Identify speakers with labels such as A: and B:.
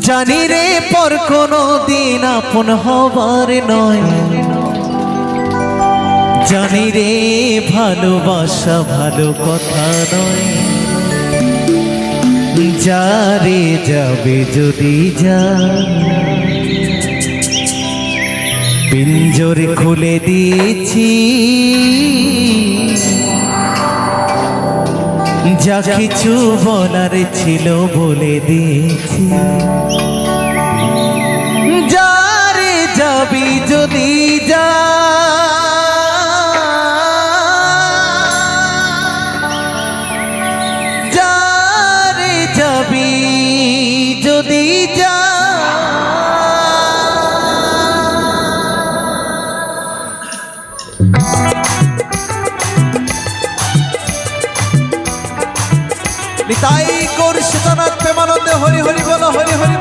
A: জানি রে পর কোনো দিন আপন হবার নয়, জানি রে ভালোবাসা ভালো কথা নয়। যারে যাবে যদি যা, পিঞ্জর খুলে দিয়েছি, যা কিছু বলার ছিল বলে দিয়েছি। যারে যাবি যদি যা, যারে যাবি যদি যা, নিতাই গৌর সীতানাথ প্রেমানন্দে হরি হরি বল, হরি হরি।